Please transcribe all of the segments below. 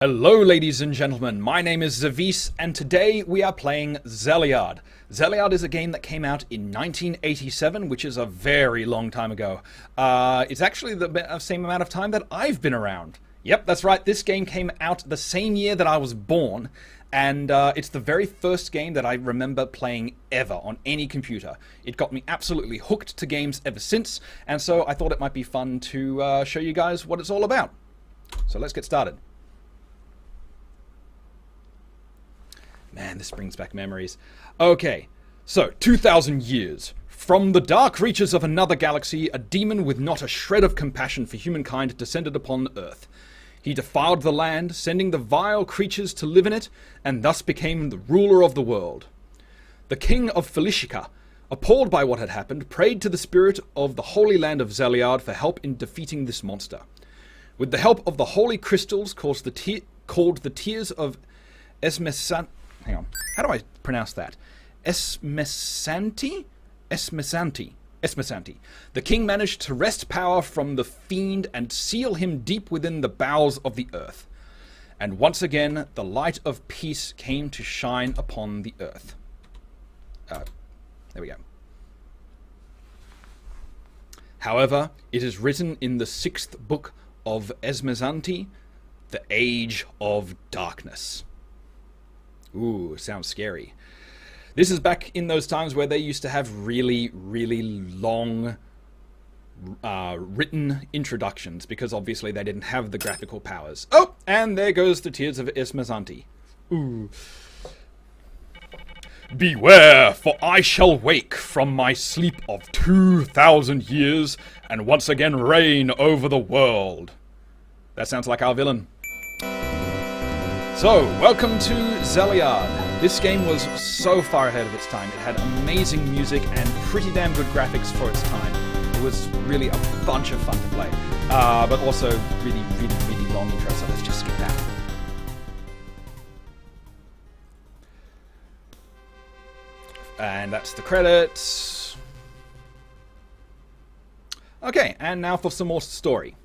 Hello ladies and gentlemen, my name is Xavice and today we are playing Zeliard. Zeliard is a game that came out in 1987, which is a very long time ago. It's actually the same amount of time that I've been around. Yep, that's right, this game came out the same year that I was born, and it's the very first game that I remember playing ever on any computer. It got me absolutely hooked to games ever since, and so I thought it might be fun to show you guys what it's all about. So let's get started. Man, this brings back memories. Okay, so 2,000 years. From the dark reaches of another galaxy, a demon with not a shred of compassion for humankind descended upon Earth. He defiled the land, sending the vile creatures to live in it, and thus became the ruler of the world. The king of Felicia, appalled by what had happened, prayed to the spirit of the holy land of Zeliard for help in defeating this monster. With the help of the holy crystals called the Tears of Esmesanti. Hang on. How do I pronounce that? Esmesanti? Esmesanti. The king managed to wrest power from the fiend and seal him deep within the bowels of the earth. And once again, the light of peace came to shine upon the earth. There we go. However, it is written in the 6th book of Esmesanti, the Age of Darkness. Ooh, sounds scary. This is back in those times where they used to have really, really long written introductions, because obviously they didn't have the graphical powers. Oh, and there goes the Tears of Esmesanti. Ooh. Beware, for I shall wake from my sleep of 2,000 years and once again reign over the world. That sounds like our villain. So, welcome to Zeliard. This game was so far ahead of its time. It had amazing music and pretty damn good graphics for its time. It was really a bunch of fun to play. But also really, really, really long intro, so let's just skip that. And that's the credits. Okay, and now for some more story.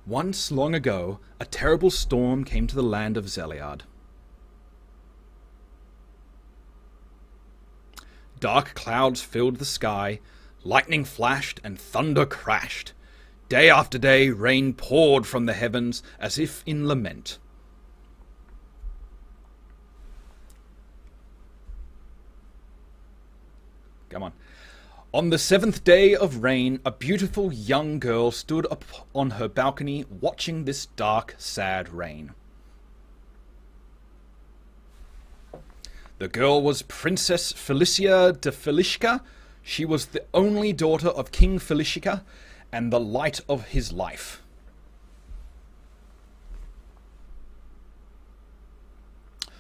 Once, long ago, a terrible storm came to the land of Zeliard. Dark clouds filled the sky, lightning flashed and thunder crashed. Day after day, rain poured from the heavens as if in lament. Come on. On the 7th day of rain, a beautiful young girl stood up on her balcony watching this dark, sad rain. The girl was Princess Felicia de Felicia. She was the only daughter of King Felicia and the light of his life.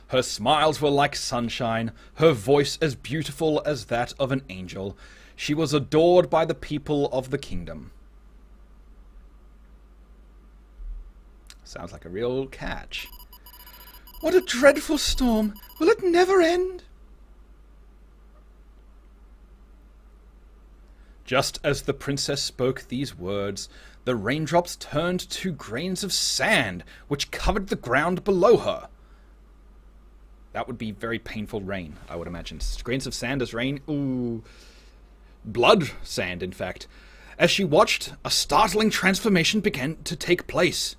Her smiles were like sunshine, her voice as beautiful as that of an angel. She was adored by the people of the kingdom. Sounds like a real catch. What a dreadful storm! Will it never end? Just as the princess spoke these words, the raindrops turned to grains of sand, which covered the ground below her. That would be very painful rain, I would imagine. Grains of sand as rain? Ooh. Blood sand, in fact. As she watched, a startling transformation began to take place.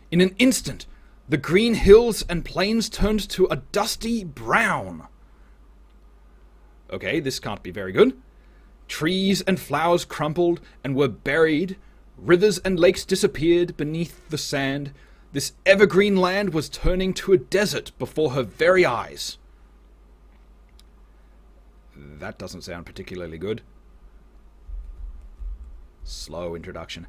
In an instant, the green hills and plains turned to a dusty brown. Okay, this can't be very good. Trees and flowers crumpled and were buried. Rivers and lakes disappeared beneath the sand. This evergreen land was turning to a desert before her very eyes. That doesn't sound particularly good. Slow introduction.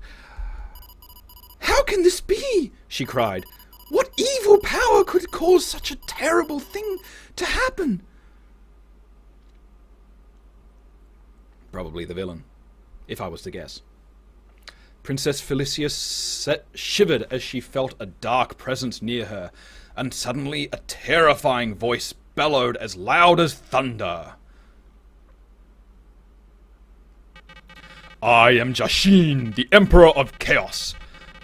How can this be? She cried. What evil power could cause such a terrible thing to happen? Probably the villain, if I was to guess. Princess Felicia shivered as she felt a dark presence near her, and suddenly a terrifying voice bellowed as loud as thunder. I am Jashin, the Emperor of Chaos.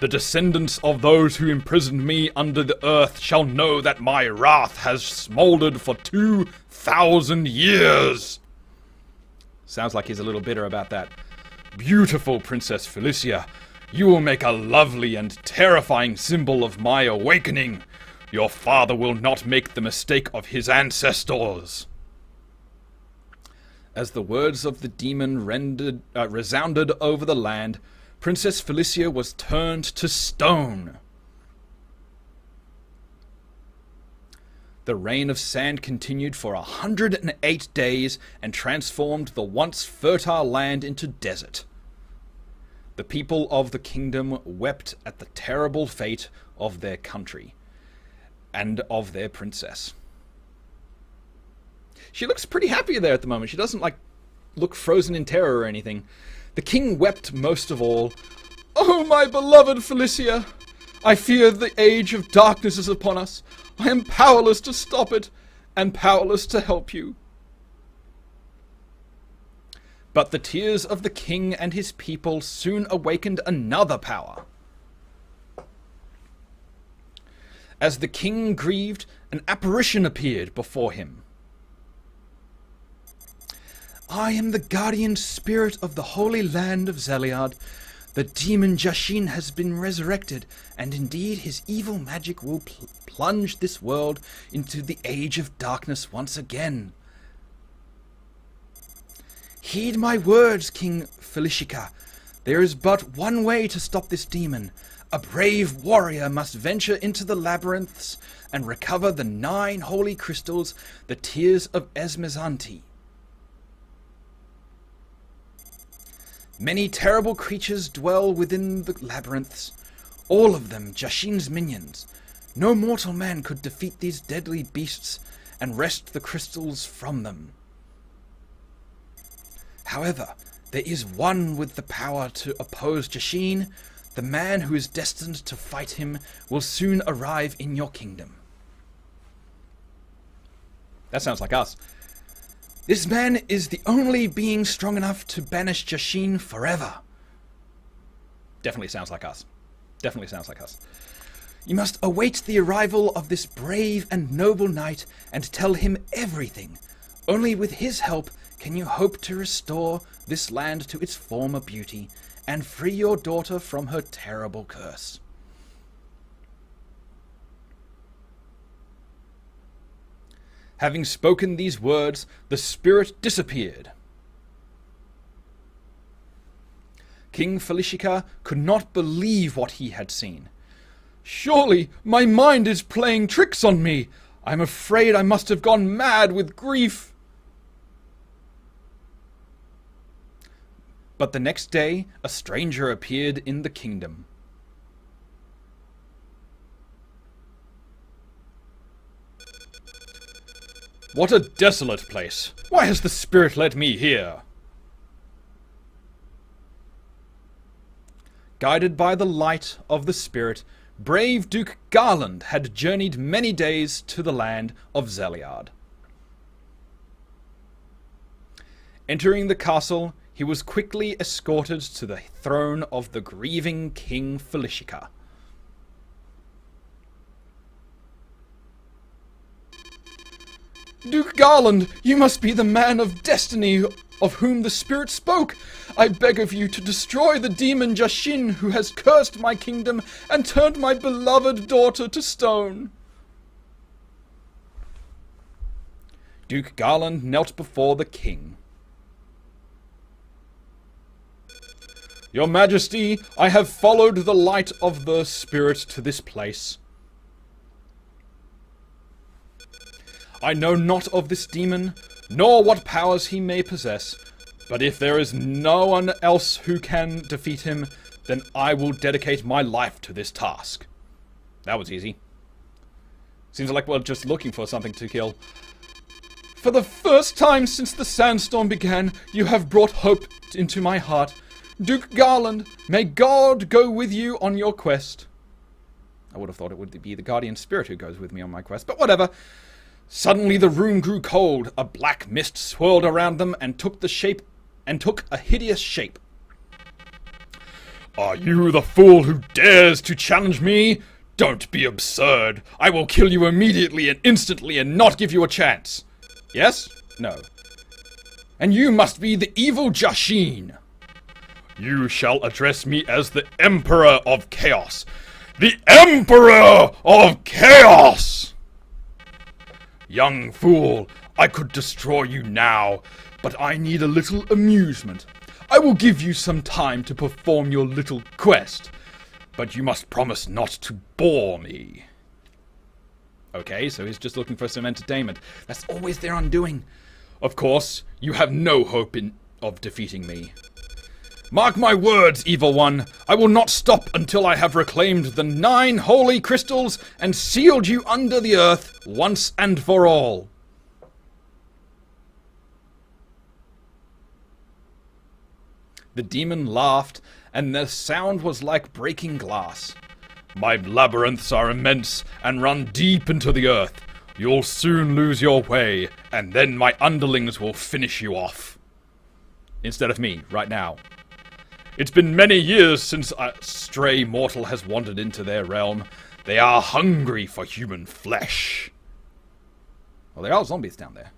The descendants of those who imprisoned me under the earth shall know that my wrath has smoldered for 2,000 years. Sounds like he's a little bitter about that. Beautiful Princess Felicia, you will make a lovely and terrifying symbol of my awakening. Your father will not make the mistake of his ancestors. As the words of the demon resounded over the land, Princess Felicia was turned to stone. The rain of sand continued for 108 days and transformed the once fertile land into desert. The people of the kingdom wept at the terrible fate of their country and of their princess. She looks pretty happy there at the moment. She doesn't, look frozen in terror or anything. The king wept most of all. "Oh, my beloved Felicia! I fear the age of darkness is upon us. I am powerless to stop it, and powerless to help you." But the tears of the king and his people soon awakened another power. As the king grieved, an apparition appeared before him. "I am the guardian spirit of the holy land of Zeliard. The demon Jashin has been resurrected, and indeed his evil magic will plunge this world into the age of darkness once again. Heed my words, King Felicia. There is but one way to stop this demon. A brave warrior must venture into the labyrinths and recover the 9 holy crystals, the tears of Esmezanti. Many terrible creatures dwell within the labyrinths, all of them Jashin's minions. No mortal man could defeat these deadly beasts and wrest the crystals from them. However, there is one with the power to oppose Jashin. The man who is destined to fight him will soon arrive in your kingdom." That sounds like us. "This man is the only being strong enough to banish Jashin forever." Definitely sounds like us. Definitely sounds like us. "You must await the arrival of this brave and noble knight and tell him everything. Only with his help can you hope to restore this land to its former beauty and free your daughter from her terrible curse." Having spoken these words, the spirit disappeared. King Felicia could not believe what he had seen. "Surely my mind is playing tricks on me. I'm afraid I must have gone mad with grief." But the next day, a stranger appeared in the kingdom. "What a desolate place! Why has the spirit led me here?" Guided by the light of the spirit, brave Duke Garland had journeyed many days to the land of Zeliard. Entering the castle, he was quickly escorted to the throne of the grieving King Felicia. "Duke Garland, you must be the man of destiny of whom the spirit spoke. I beg of you to destroy the demon Jashin who has cursed my kingdom and turned my beloved daughter to stone." Duke Garland knelt before the king. "Your Majesty, I have followed the light of the spirit to this place. I know not of this demon, nor what powers he may possess, but if there is no one else who can defeat him, then I will dedicate my life to this task." That was easy. Seems like we're just looking for something to kill. "For the first time since the sandstorm began, you have brought hope into my heart. Duke Garland, may God go with you on your quest." I would have thought it would be the guardian spirit who goes with me on my quest, but whatever. Suddenly the room grew cold. A black mist swirled around them and took a hideous shape. Are you the fool who dares to challenge me? Don't be absurd. I will kill you immediately and instantly and not give you a chance. Yes? No. And you must be the evil Jashin. You shall address me as the Emperor of Chaos. The Emperor of Chaos! Young fool, I could destroy you now, but I need a little amusement. I will give you some time to perform your little quest, but you must promise not to bore me. Okay, so he's just looking for some entertainment. That's always their undoing. Of course, you have no hope of defeating me. Mark my words, evil one. I will not stop until I have reclaimed the 9 holy crystals and sealed you under the earth once and for all. The demon laughed, and the sound was like breaking glass. My labyrinths are immense and run deep into the earth. You'll soon lose your way, and then my underlings will finish you off. Instead of me, right now. It's been many years since a stray mortal has wandered into their realm. They are hungry for human flesh. Well, there are zombies down there.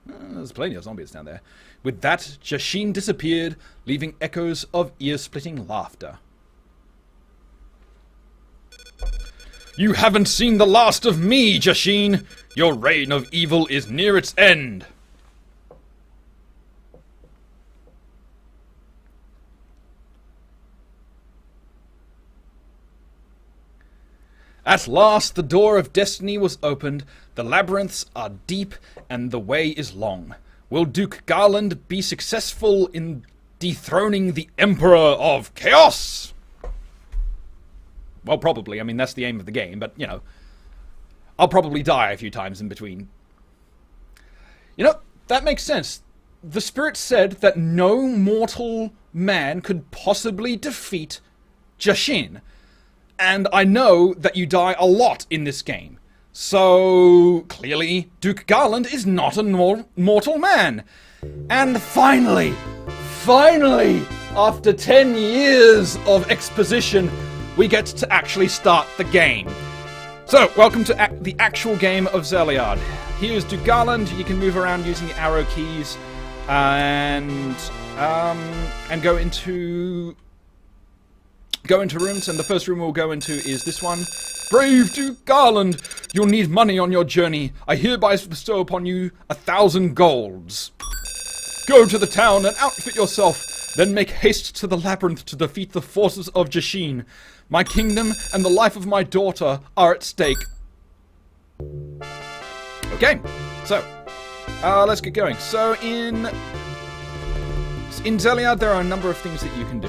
There's plenty of zombies down there. With that, Jashin disappeared, leaving echoes of ear-splitting laughter. You haven't seen the last of me, Jashin! Your reign of evil is near its end! At last, the door of destiny was opened, the labyrinths are deep, and the way is long. Will Duke Garland be successful in dethroning the Emperor of Chaos? Well, probably. I mean, that's the aim of the game, but, you know, I'll probably die a few times in between. You know, that makes sense. The spirit said that no mortal man could possibly defeat Jashin. And I know that you die a lot in this game. So, clearly, Duke Garland is not a mortal man. And finally, after 10 years of exposition, we get to actually start the game. So, welcome to the actual game of Zeliard. Here's Duke Garland. You can move around using the arrow keys and go into rooms, and the first room we'll go into is this one. Brave Duke Garland, you'll need money on your journey. I hereby bestow upon you 1,000 golds. Go to the town and outfit yourself, then make haste to the labyrinth to defeat the forces of Jashin. My kingdom and the life of my daughter are at stake. Okay, so, let's get going. So, in Zeliard, there are a number of things that you can do.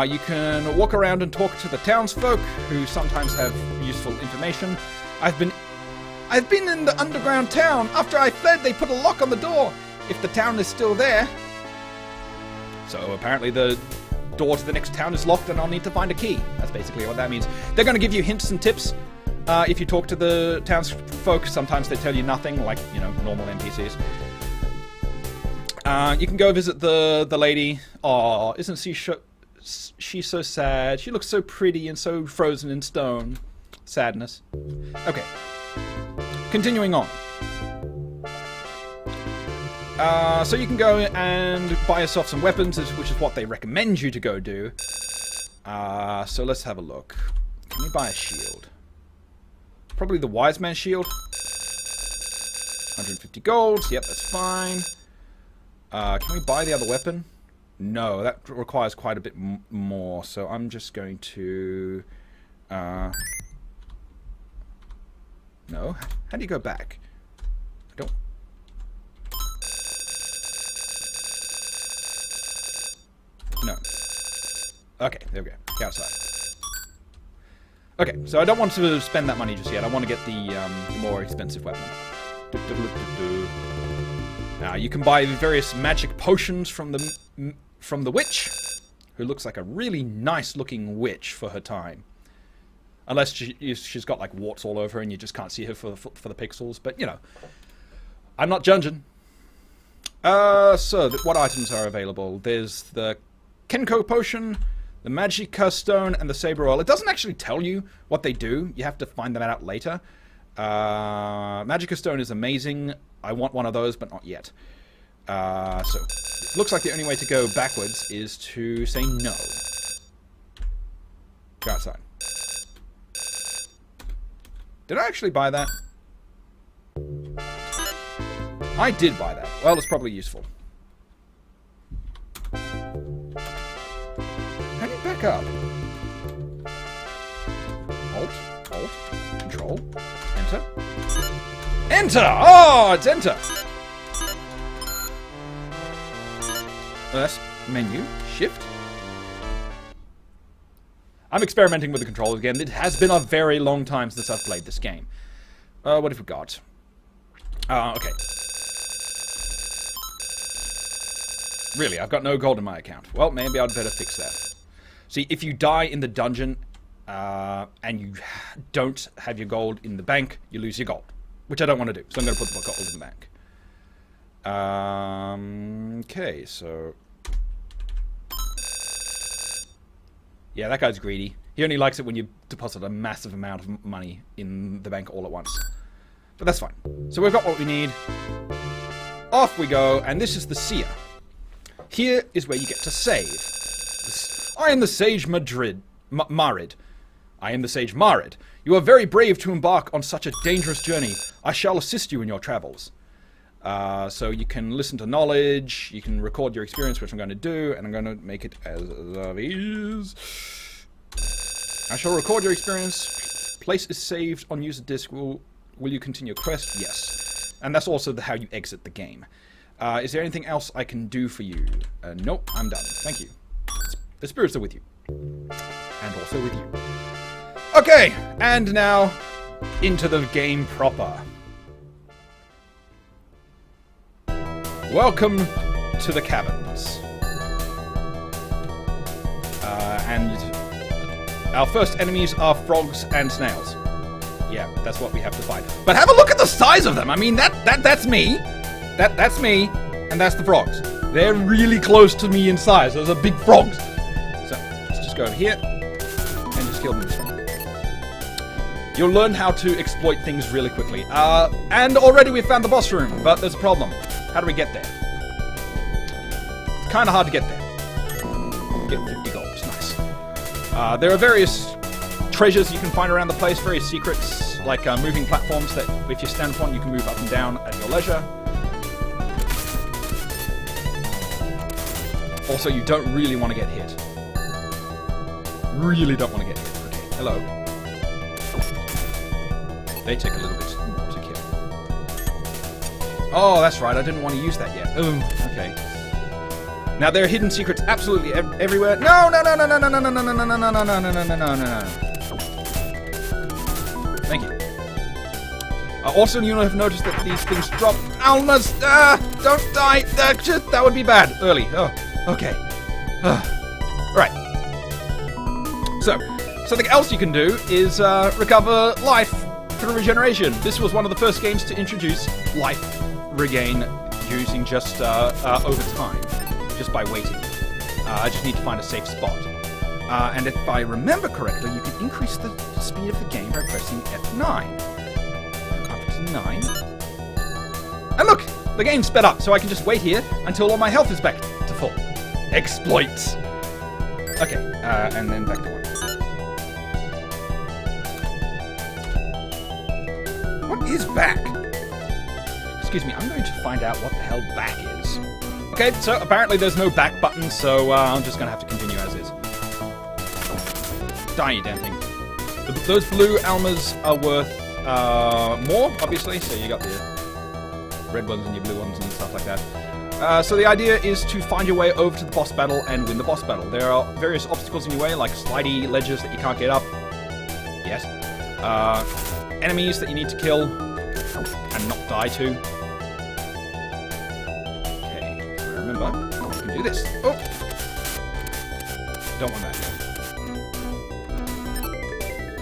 You can walk around and talk to the townsfolk, who sometimes have useful information. I've been in the underground town. After I fled, they put a lock on the door. If the town is still there. So apparently the door to the next town is locked and I'll need to find a key. That's basically what that means. They're going to give you hints and tips. If you talk to the townsfolk, sometimes they tell you nothing, like, you know, normal NPCs. You can go visit the lady. Aw, isn't she's so sad. She looks so pretty and so frozen in stone. Sadness. Okay. Continuing on. So you can go and buy yourself some weapons, which is what they recommend you to go do. So let's have a look. Can we buy a shield? Probably the Wise Man's Shield. 150 gold. Yep, that's fine. Can we buy the other weapon? No, that requires quite a bit more, so I'm just going to... No? How do you go back? I don't... No. Okay, there we go. Get outside. Okay, so I don't want to spend that money just yet. I want to get the more expensive weapon. Now, you can buy various magic potions from the witch, who looks like a really nice-looking witch for her time. Unless she's got, like, warts all over her and you just can't see her for the pixels. But, you know, I'm not judging. So, what items are available? There's the Kenko potion, The Magicka Stone and the Saber Oil. It doesn't actually tell you what they do. You have to find them out later. Magicka Stone is amazing. I want one of those, but not yet. So, looks like the only way to go backwards is to say no. Go outside. Did I actually buy that? I did buy that. Well, it's probably useful. How do you back up? Alt, Control, Enter. Enter! Oh, it's Enter! Menu, Shift. I'm experimenting with the controls again. It has been a very long time since I've played this game. What have we got? Okay. Really, I've got no gold in my account. Well, maybe I'd better fix that. See, if you die in the dungeon, and you don't have your gold in the bank, you lose your gold. Which I don't want to do, so I'm going to put the gold in the bank. Okay, so... Yeah, that guy's greedy. He only likes it when you deposit a massive amount of money in the bank all at once. But that's fine. So we've got what we need. Off we go, and this is the Seer. Here is where you get to save. I am the Sage Marid. I am the Sage Marid. You are very brave to embark on such a dangerous journey. I shall assist you in your travels. So you can listen to knowledge, you can record your experience, which I'm going to do, and I'm going to make it as is. I shall record your experience. Place is saved on user disk. Will you continue your quest? Yes. And that's also how you exit the game. Is there anything else I can do for you? Nope, I'm done. Thank you. The spirits are with you. And also with you. Okay, and now into the game proper. Welcome to the caverns. And our first enemies are frogs and snails. Yeah, that's what we have to fight. But have a look at the size of them. I mean, that's me. That's me, and that's the frogs. They're really close to me in size. Those are big frogs. So let's just go over here and just kill them this way. You'll learn how to exploit things really quickly. And already we've found the boss room, but there's a problem. How do we get there? It's kind of hard to get there. Get 50 gold. Nice. There are various treasures you can find around the place, various secrets, like moving platforms that if you stand upon, you can move up and down at your leisure. Also, you don't really want to get hit. Really don't want to get hit. Okay, hello. They take a little bit more to kill. Oh, that's right. I didn't want to use that yet. Oh, okay. Now, there are hidden secrets absolutely everywhere. No, no, no, no, no, no, no, no, no, no, no, no, no, no, no, no, no, no. Thank you. Also, you'll have noticed that these things drop almas. Don't die. That would be bad. Early. Oh, okay. Right. So, something else you can do is recover life through regeneration. This was one of the first games to introduce life regain using just over time, just by waiting. I just need to find a safe spot. And if I remember correctly, you can increase the speed of the game by pressing F9. I'm pressing 9. And look! The game sped up, so I can just wait here until all my health is back to full. Exploits! Okay, and then back to 1. What is back? Excuse me, I'm going to find out what the hell back is. Okay, so apparently there's no back button, so I'm just going to have to continue as is. Die, you damn thing. Those blue almas are worth more, obviously, so you got the red ones and your blue ones and stuff like that. So the idea is to find your way over to the boss battle and win the boss battle. There are various obstacles in your way, like slidey ledges that you can't get up. Yes. Enemies that you need to kill and not die to. Okay, so remember, you can do this. Oh! Don't want that.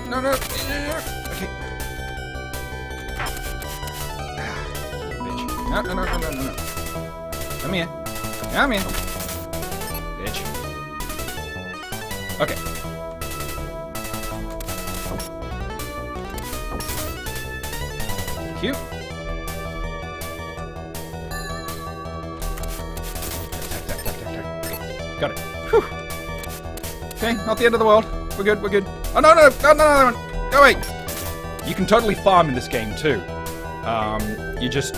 No, no, okay. Bitch. No, no, no, no, no, no. Come here. Come here. Bitch. Okay. Cute. Got it. Whew. Okay, not the end of the world. We're good, we're good. Oh, no, no, no, no, no. Go away. You can totally farm in this game, too. You just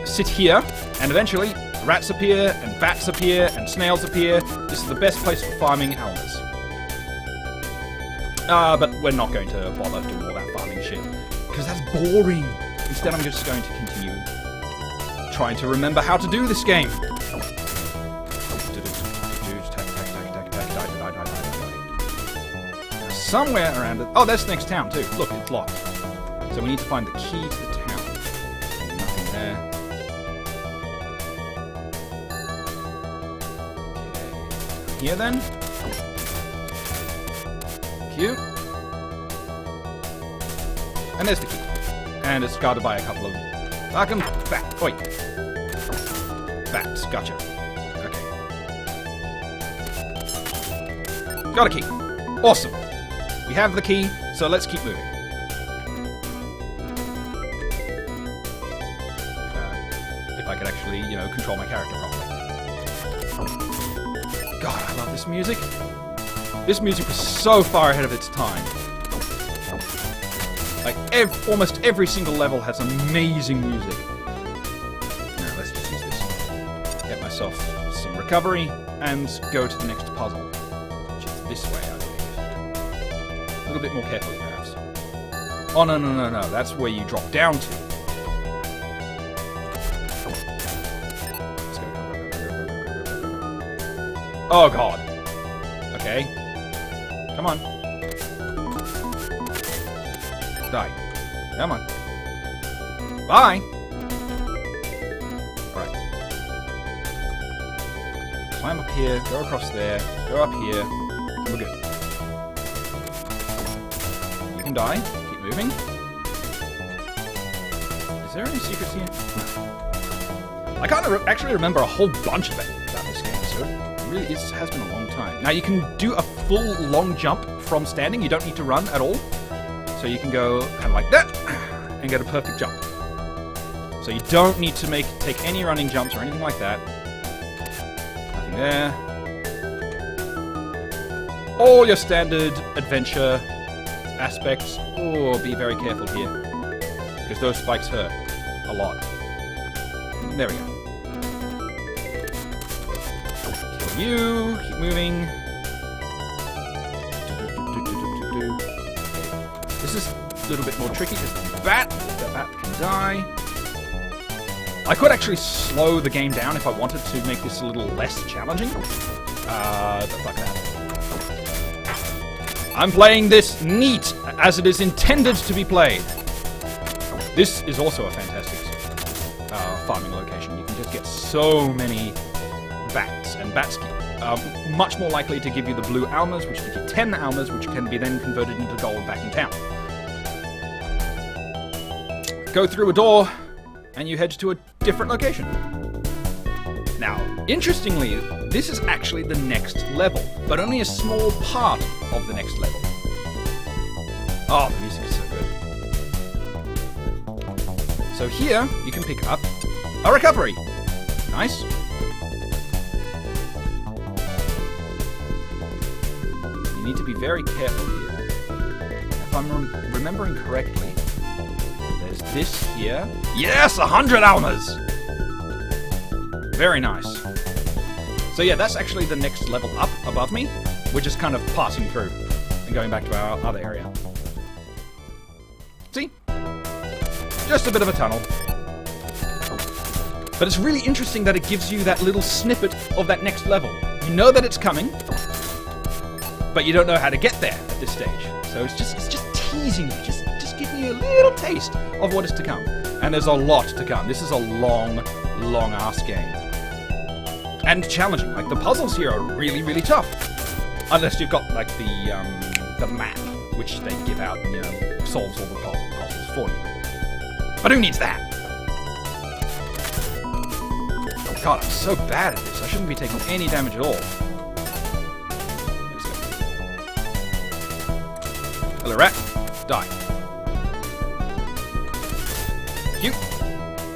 sit here, and eventually rats appear, and bats appear, and snails appear. This is the best place for farming almas. But we're not going to bother doing all that farming shit, because that's boring. Instead, I'm just going to continue trying to remember how to do this game. Somewhere around it. Oh, there's the next town, too. Look, it's locked. So we need to find the key to the town. Nothing there. Okay. Here, then. Cute. And there's the key. And it's guarded by a couple of... Fucking bat. Oi. Bats. Gotcha. Okay. Got a key. Awesome. We have the key, so let's keep moving. If I could actually, you know, control my character properly. God, I love this music. This music was so far ahead of its time. Like, almost every single level has amazing music. Now, let's just use this. Get myself some recovery, and go to the next puzzle. Which is this way, I believe. A little bit more carefully, perhaps. Oh, no, no, no, no. That's where you drop down to. Let's go. Oh, God. Okay. Come on. Die. Come on. Bye! Alright. Climb up here, go across there, go up here. We're good. You can die. Keep moving. Is there any secrets here? No. I can't actually remember a whole bunch of it about this game, so it really has been a long time. Now, you can do a full long jump from standing. You don't need to run at all. So you can go kind of like that and get a perfect jump. So you don't need to take any running jumps or anything like that. Nothing there. All your standard adventure aspects. Oh, be very careful here. Because those spikes hurt a lot. There we go. Kill you. Keep moving. This is a little bit more tricky because the bat can die. I could actually slow the game down if I wanted to make this a little less challenging. But fuck that. I'm playing this neat as it is intended to be played. This is also a fantastic farming location. You can just get so many bats, and bats are much more likely to give you the blue almas, which give you 10 almas, which can be then converted into gold back in town. Go through a door, and you head to a different location. Now, interestingly, this is actually the next level, but only a small part of the next level. Oh, the music is so good. So here, you can pick up a recovery. Nice. You need to be very careful here. If I'm remembering correctly, there's this here. Yes, 100 almas! Very nice. So yeah, that's actually the next level up above me. We're just kind of passing through and going back to our other area. See? Just a bit of a tunnel. But it's really interesting that it gives you that little snippet of that next level. You know that it's coming, but you don't know how to get there at this stage. So it's just teasing you, just giving you a little taste of what is to come. And there's a lot to come. This is a long ass game. And challenging. Like, the puzzles here are really, really tough. Unless you've got, like, the map, which they give out and, you know, solves all the puzzles for you. But who needs that? God, I'm so bad at this. I shouldn't be taking any damage at all. Let's go. Hello, rat. Die. Cute.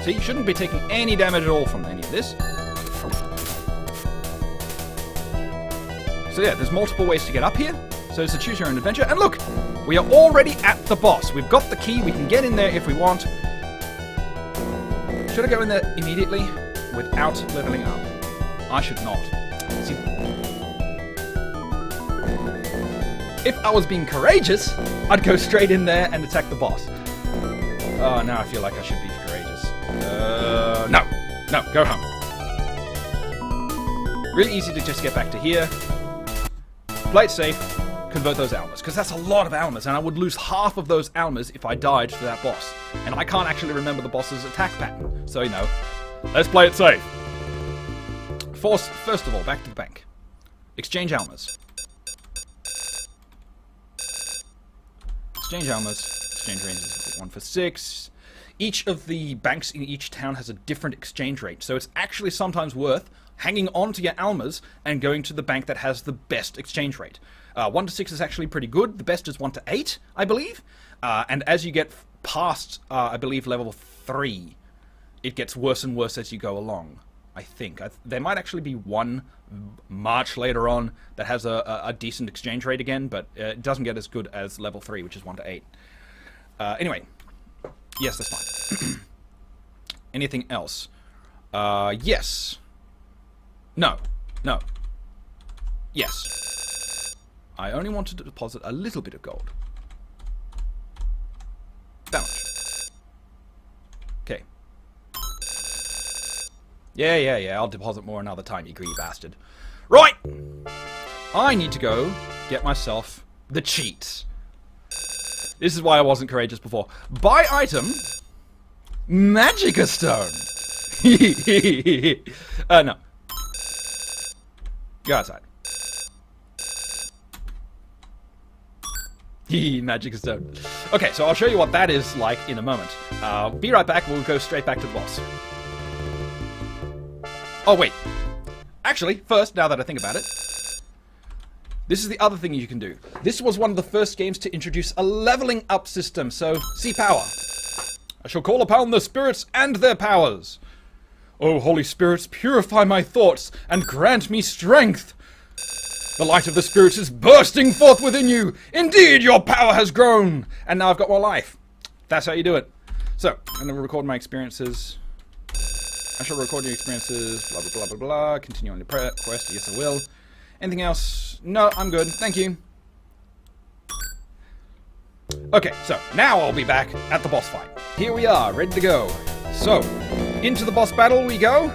See, you shouldn't be taking any damage at all from any of this. So yeah, there's multiple ways to get up here. So it's a choose your own adventure. And look, we are already at the boss. We've got the key. We can get in there if we want. Should I go in there immediately without leveling up? I should not. See, if I was being courageous, I'd go straight in there and attack the boss. Oh, now I feel like I should be courageous. No. No, go home. Really easy to just get back to here. Play it safe. Convert those almas. Because that's a lot of almas, and I would lose half of those almas if I died to that boss. And I can't actually remember the boss's attack pattern. So, you know, let's play it safe. First of all, back to the bank. Exchange almas. Exchange almas. Exchange ranges 1 for 6. Each of the banks in each town has a different exchange rate. So it's actually sometimes worth hanging on to your almas and going to the bank that has the best exchange rate. 1 to 6 is actually pretty good. The best is 1 to 8, I believe. And as you get past, I believe, level 3, it gets worse and worse as you go along, I think. There might actually be one March later on that has a decent exchange rate again, but it doesn't get as good as level 3, which is 1 to 8. Anyway, yes, that's fine. Anything else? Yes. No. No. Yes. I only wanted to deposit a little bit of gold. That much. Okay. Yeah. I'll deposit more another time, you greedy bastard. Right! I need to go get myself the cheats. This is why I wasn't courageous before. Buy item. Magicka Stone. No. Go outside. Magicka Stone. Okay, so I'll show you what that is like in a moment. Be right back. We'll go straight back to the boss. Oh, wait. Actually, first, now that I think about it, this is the other thing you can do. This was one of the first games to introduce a leveling up system, so see power. I shall call upon the spirits and their powers. O holy spirits, purify my thoughts and grant me strength. The light of the spirits is bursting forth within you. Indeed, your power has grown. And now I've got more life. That's how you do it. So, I'm going to record my experiences. I shall record your experiences, blah, blah, blah, blah, blah. Continue on your quest. Yes, I will. Anything else? No, I'm good. Thank you. Okay, so now I'll be back at the boss fight. Here we are, ready to go. So, into the boss battle we go.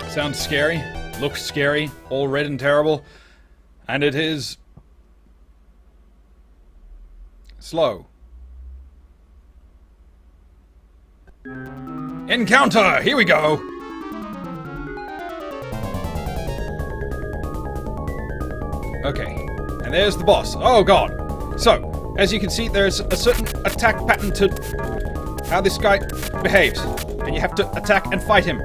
Sounds scary, looks scary, all red and terrible, and it is slow. Encounter! Here we go! Okay, and there's the boss. Oh god! So, as you can see, there's a certain attack pattern to how this guy behaves, and you have to attack and fight him.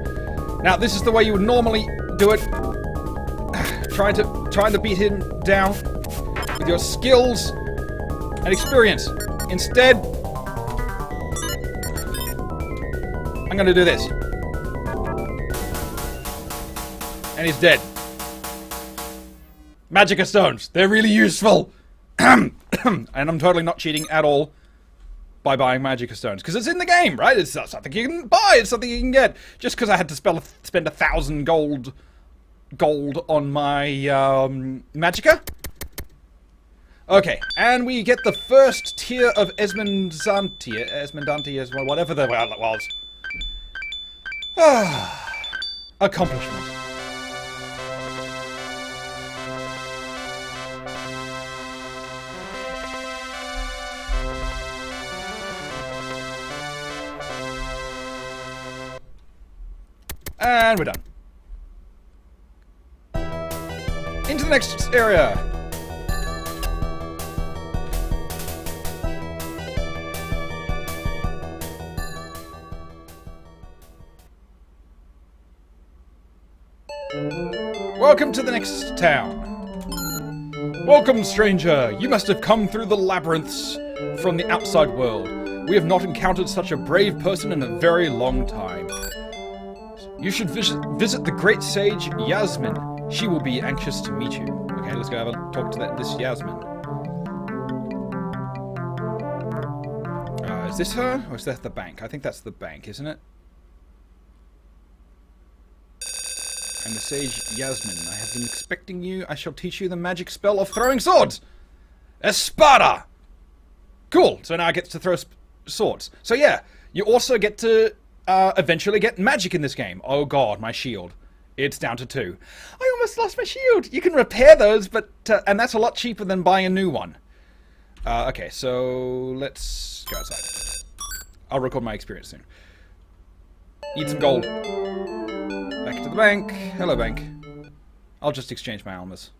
Now, this is the way you would normally do it, trying to beat him down with your skills and experience. Instead, I'm gonna do this. And he's dead. Magicka stones, they're really useful. And I'm totally not cheating at all by buying Magicka stones, because it's in the game, right? It's not something you can buy, it's something you can get. Just because I had to spend 1,000 gold on my Magicka. Okay, and we get the first tier of Esmondante as well, whatever the hell it was. Accomplishment. And we're done. Into the next area. Welcome to the next town. Welcome, stranger. You must have come through the labyrinths from the outside world. We have not encountered such a brave person in a very long time. You should visit the great sage Yasmin. She will be anxious to meet you. Okay, let's go have a talk to this Yasmin. Is this her? Or is that the bank? I think that's the bank, isn't it? I'm the sage Yasmin. I have been expecting you. I shall teach you the magic spell of throwing swords. Espada! Cool. So now I get to throw swords. So yeah, you also get to eventually get magic in this game. Oh god, my shield. It's down to 2. I almost lost my shield. You can repair those, but and that's a lot cheaper than buying a new one. Okay, so let's go outside. I'll record my experience soon. Need some gold. Back to the bank. Hello, bank. I'll just exchange my almas.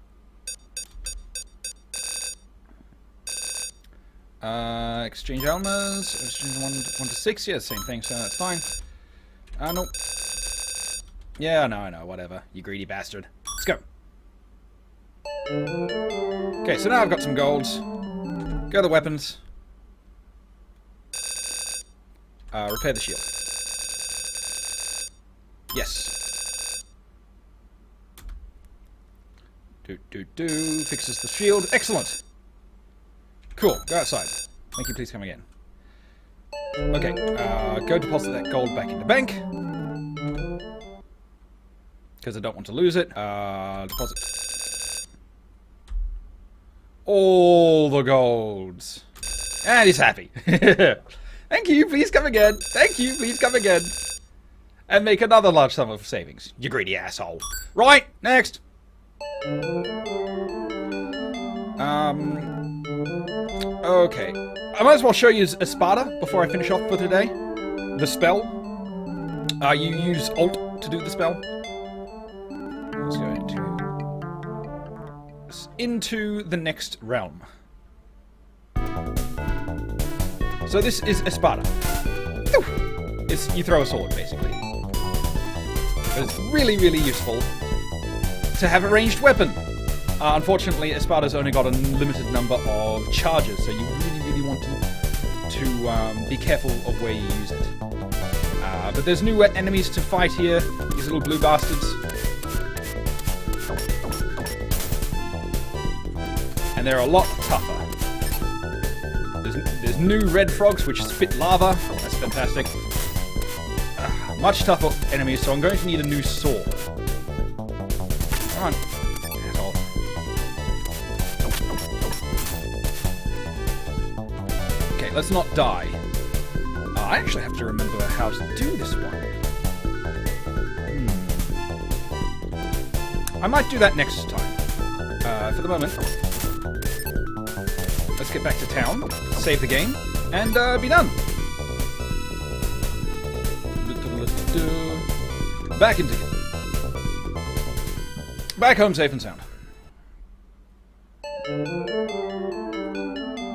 Exchange almas. Exchange 1 to 6. Yeah, same thing, so that's fine. Nope. Yeah, no, I know, whatever. You greedy bastard. Let's go. Okay, so now I've got some golds. Go to the weapons. Repair the shield. Yes. Fixes the shield. Excellent. Cool. Go outside. Thank you, please come again. Okay, go deposit that gold back in the bank. Because I don't want to lose it. Deposit. All the golds. And he's happy. Thank you, please come again. Thank you, please come again. And make another large sum of savings. You greedy asshole. Right, next. Okay. I might as well show you Espada before I finish off for today. The spell. You use Alt to do the spell. Let's go into the next realm. So this is Espada. You throw a sword, basically. But it's really, really useful to have a ranged weapon. Unfortunately, Espada's only got a limited number of charges, so you really, really want to be careful of where you use it. But there's new enemies to fight here, these little blue bastards. And they're a lot tougher. There's new red frogs which spit lava. That's fantastic. Much tougher enemies, so I'm going to need a new sword. Come on. Asshole. Okay, let's not die. I actually have to remember how to do this one. I might do that next time. For the moment, let's get back to town, save the game, and be done. Back into it. Back home safe and sound.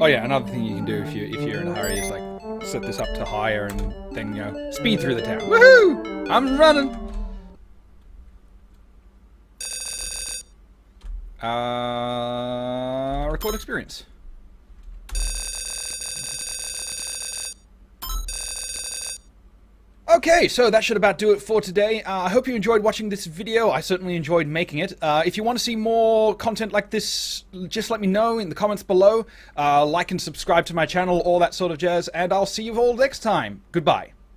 Oh yeah, another thing you can do if you're in a hurry is like set this up to higher and then, you know, speed through the town. Woohoo! I'm running. Record experience. Okay, so that should about do it for today. I hope you enjoyed watching this video. I certainly enjoyed making it. If you want to see more content like this, just let me know in the comments below. Like and subscribe to my channel, all that sort of jazz, and I'll see you all next time. Goodbye.